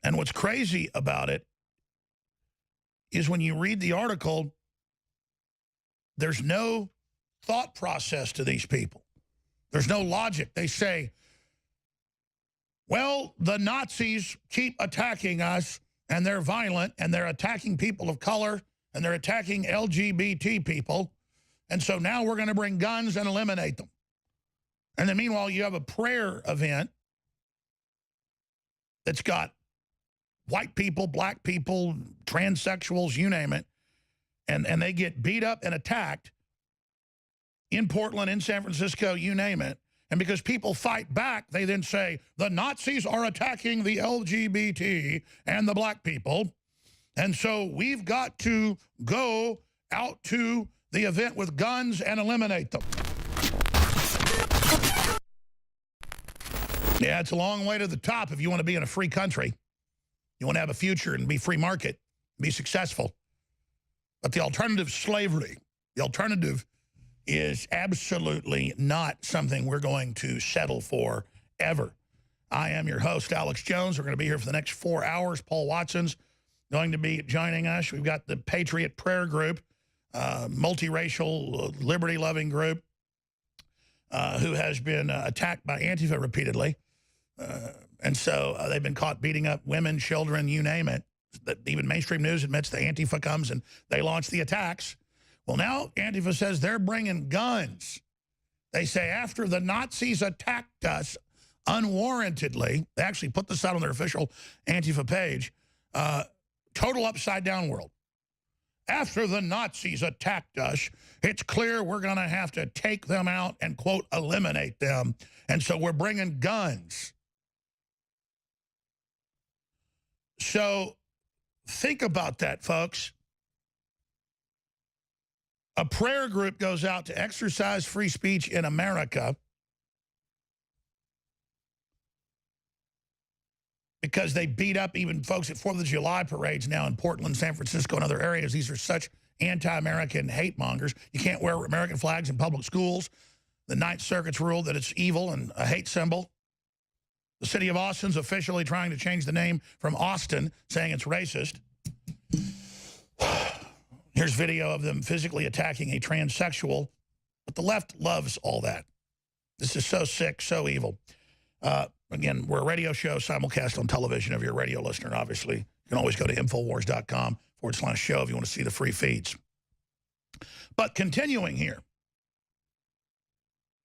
And what's crazy about it is when you read the article, there's no thought process to these people. There's no logic. They say, well, the Nazis keep attacking us, and they're violent, and they're attacking people of color, and they're attacking LGBT people, and so now we're going to bring guns and eliminate them. And then meanwhile, you have a prayer event that's got white people, black people, transsexuals, you name it, and they get beat up and attacked in Portland, in San Francisco, you name it. And because people fight back, they then say, the Nazis are attacking the LGBT and the black people. And so we've got to go out to the event with guns and eliminate them. Yeah, it's a long way to the top if you want to be in a free country. You want to have a future and be free market, be successful. But the alternative is slavery. The alternative is absolutely not something we're going to settle for ever. I am your host, Alex Jones. We're going to be here for the next 4 hours. Paul Watson's going to be joining us. We've got the Patriot Prayer Group, multiracial, liberty-loving group who has been attacked by ANTIFA repeatedly. And so they've been caught beating up women, children, you name it. Even mainstream news admits the Antifa comes and they launch the attacks. Well, now Antifa says they're bringing guns. They say after the Nazis attacked us unwarrantedly, they actually put this out on their official Antifa page, total upside down world. After the Nazis attacked us, it's clear we're going to have to take them out and, quote, eliminate them. And so we're bringing guns. So think about that, folks. A prayer group goes out to exercise free speech in America because they beat up even folks at 4th of July parades now in Portland, San Francisco, and other areas. These are such anti-American hate mongers. You can't wear American flags in public schools. The Ninth Circuit's ruled that it's evil and a hate symbol. The city of Austin's officially trying to change the name from Austin, saying it's racist. Here's video of them physically attacking a transsexual. But the left loves all that. This is so sick, so evil. Again, we're a radio show simulcast on television if you're a radio listener, obviously. You can always go to Infowars.com/show if you want to see the free feeds. But continuing here,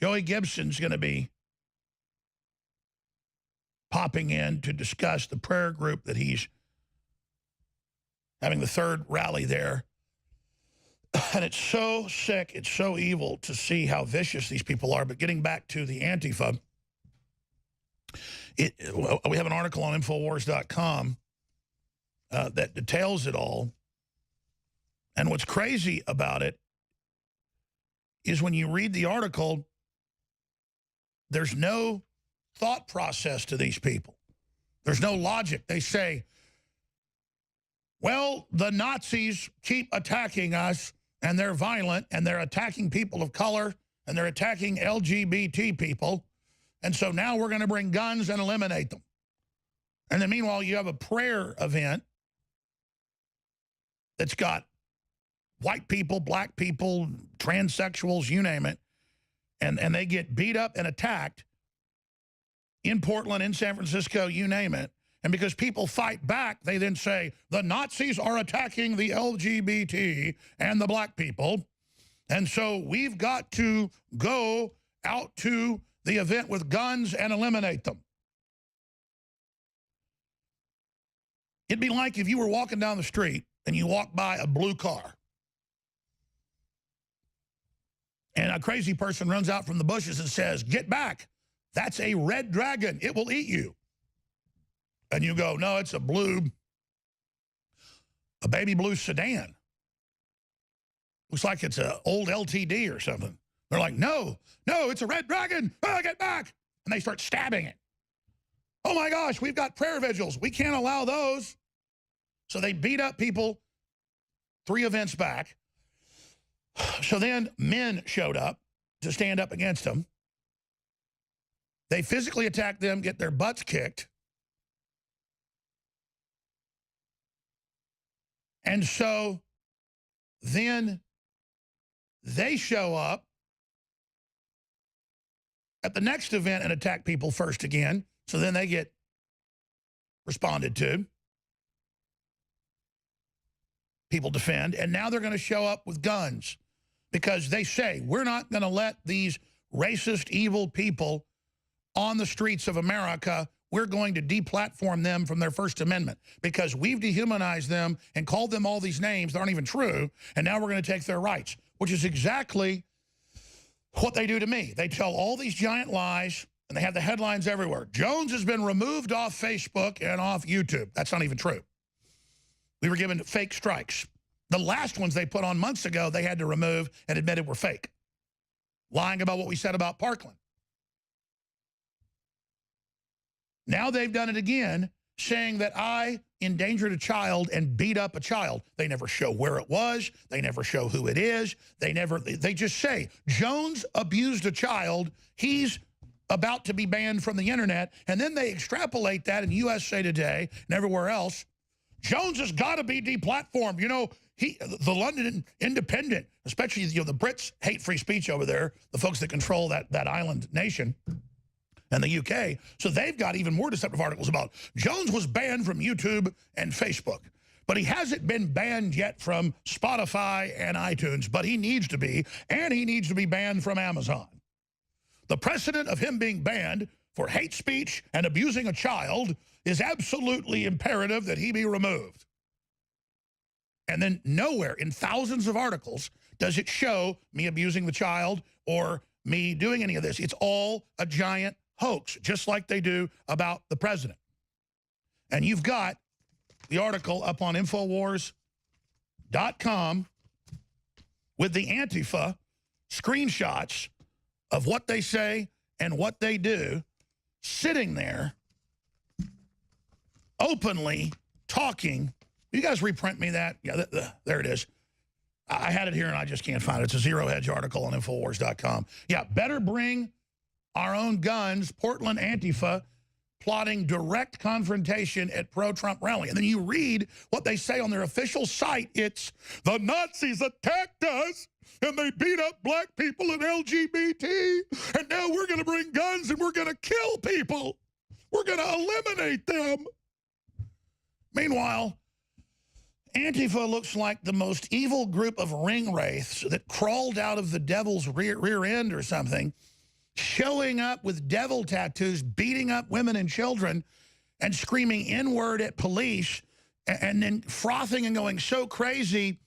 Joey Gibson's going to be popping in to discuss the prayer group that he's having the third rally there. And it's so sick, it's so evil to see how vicious these people are. But getting back to the Antifa, we have an article on Infowars.com that details it all. And what's crazy about it is when you read the article, there's no thought process to these people. There's no logic. They say, well, the Nazis keep attacking us, and they're violent, and they're attacking people of color, and they're attacking LGBT people, and so now we're going to bring guns and eliminate them. And then meanwhile, you have a prayer event that's got white people, black people, transsexuals, you name it, and they get beat up and attacked in Portland, in San Francisco, you name it. And because people fight back, they then say, the Nazis are attacking the LGBT and the black people. And so we've got to go out to the event with guns and eliminate them. It'd be like if you were walking down the street and you walk by a blue car. And a crazy person runs out from the bushes and says, get back. That's a red dragon. It will eat you. And you go, no, it's a baby blue sedan. Looks like it's an old LTD or something. They're like, no, it's a red dragon. Oh, get back. And they start stabbing it. Oh my gosh, we've got prayer vigils. We can't allow those. So they beat up people 3 events back. So then men showed up to stand up against them. They physically attacked them, get their butts kicked. And so then they show up at the next event and attack people first again. So then they get responded to. People defend. And now they're going to show up with guns because they say, we're not going to let these racist, evil people on the streets of America, we're going to deplatform them from their First Amendment because we've dehumanized them and called them all these names that aren't even true, and now we're going to take their rights, which is exactly what they do to me. They tell all these giant lies, and they have the headlines everywhere. Jones has been removed off Facebook and off YouTube. That's not even true. We were given fake strikes. The last ones they put on months ago, they had to remove and admitted were fake. Lying about what we said about Parkland. Now they've done it again, saying that I endangered a child and beat up a child. They never show where it was. They never show who it is. They just say, Jones abused a child. He's about to be banned from the internet. And then they extrapolate that in USA Today and everywhere else. Jones has got to be deplatformed. You know, the London Independent, especially the Brits hate free speech over there, the folks that control that island nation. And the UK, so they've got even more deceptive articles about Jones was banned from YouTube and Facebook, but he hasn't been banned yet from Spotify and iTunes, but he needs to be, and he needs to be banned from Amazon. The precedent of him being banned for hate speech and abusing a child is absolutely imperative that he be removed. And then nowhere in thousands of articles does it show me abusing the child or me doing any of this. It's all a giant hoax, just like they do about the president. And you've got the article up on Infowars.com with the Antifa screenshots of what they say and what they do, sitting there openly talking. You guys reprint me that? Yeah, there it is. I had it here and I just can't find it. It's a Zero Hedge article on Infowars.com. Yeah, better bring our own guns. Portland Antifa plotting direct confrontation at pro-Trump rally. And then you read what they say on their official site. It's, the Nazis attacked us and they beat up black people and LGBT. And now we're going to bring guns and we're going to kill people. We're going to eliminate them. Meanwhile, Antifa looks like the most evil group of ring wraiths that crawled out of the devil's rear end or something, showing up with devil tattoos, beating up women and children, and screaming N-word at police, and then frothing and going so crazy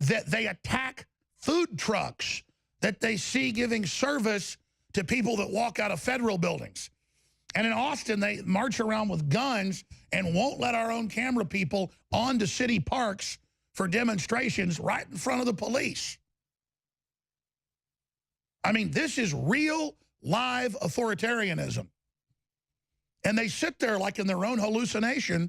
that they attack food trucks that they see giving service to people that walk out of federal buildings. And in Austin, they march around with guns and won't let our own camera people onto city parks for demonstrations right in front of the police. I mean, this is real, live authoritarianism. And they sit there like in their own hallucination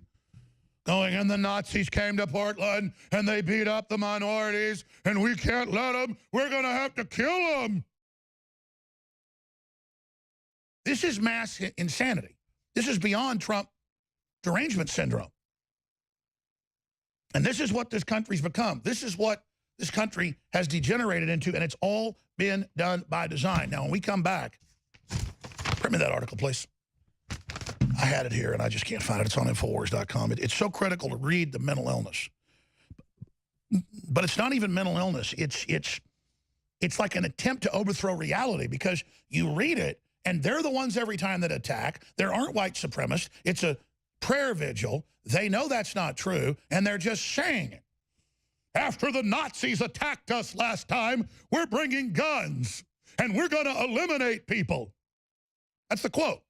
going, and the Nazis came to Portland, and they beat up the minorities, and we can't let them. We're going to have to kill them. This is mass insanity. This is beyond Trump derangement syndrome. And this is what this country's become. This is what this country has degenerated into, and it's all been done by design. Now, when we come back, print me that article, please. I had it here, and I just can't find it. It's on Infowars.com. It's so critical to read the mental illness. But it's not even mental illness. It's like an attempt to overthrow reality, because you read it, and they're the ones every time that attack. There aren't white supremacists. It's a prayer vigil. They know that's not true, and they're just saying it. After the Nazis attacked us last time, we're bringing guns, and we're going to eliminate people. That's the quote.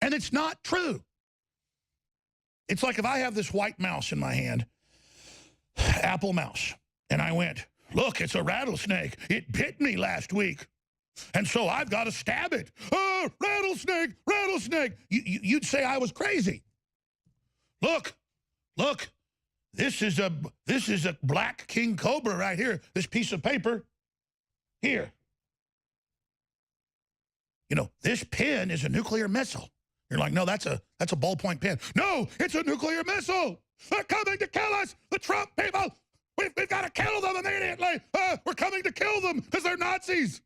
And it's not true. It's like if I have this white mouse in my hand, Apple mouse, and I went, look, it's a rattlesnake. It bit me last week. And so I've got to stab it. Oh, rattlesnake, rattlesnake. You'd say I was crazy. Look, this is a black king cobra right here. This piece of paper here. You know, this pen is a nuclear missile. You're like, no, that's a ballpoint pen. No, it's a nuclear missile. They're coming to kill us. The Trump people, we've got to kill them immediately. We're coming to kill them because they're Nazis.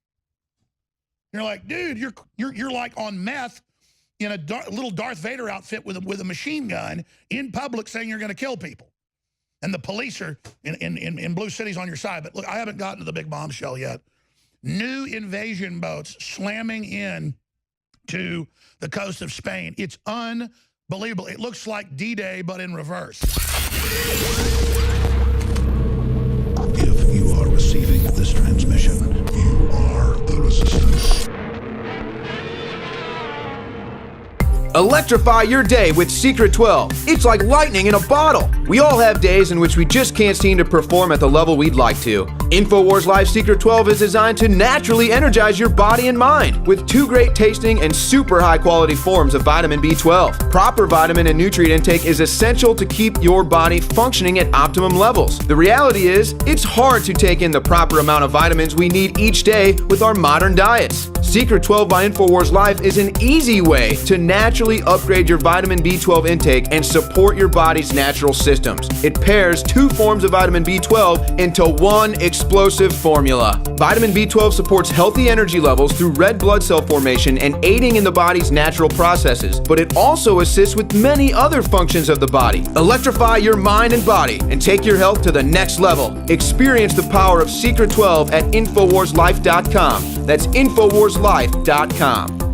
You're like, dude, you're like on meth in a little Darth Vader outfit with a machine gun in public saying you're going to kill people. And the police are in blue cities on your side. But look, I haven't gotten to the big bombshell yet. New invasion boats slamming in to the coast of Spain. It's unbelievable. It looks like D-Day, but in reverse. If you are receiving this transmission, you are the resistance. Electrify your day with Secret 12. It's like lightning in a bottle. We all have days in which we just can't seem to perform at the level we'd like to. InfoWars Life Secret 12 is designed to naturally energize your body and mind with 2 great tasting and super high quality forms of vitamin B12. Proper vitamin and nutrient intake is essential to keep your body functioning at optimum levels. The reality is, it's hard to take in the proper amount of vitamins we need each day with our modern diets. Secret 12 by InfoWars Life is an easy way to naturally upgrade your vitamin B12 intake and support your body's natural systems. It pairs 2 forms of vitamin B12 into one explosive formula. Vitamin B12 supports healthy energy levels through red blood cell formation and aiding in the body's natural processes, but it also assists with many other functions of the body. Electrify your mind and body and take your health to the next level. Experience the power of Secret 12 at InfoWarsLife.com. That's InfoWarsLife.com.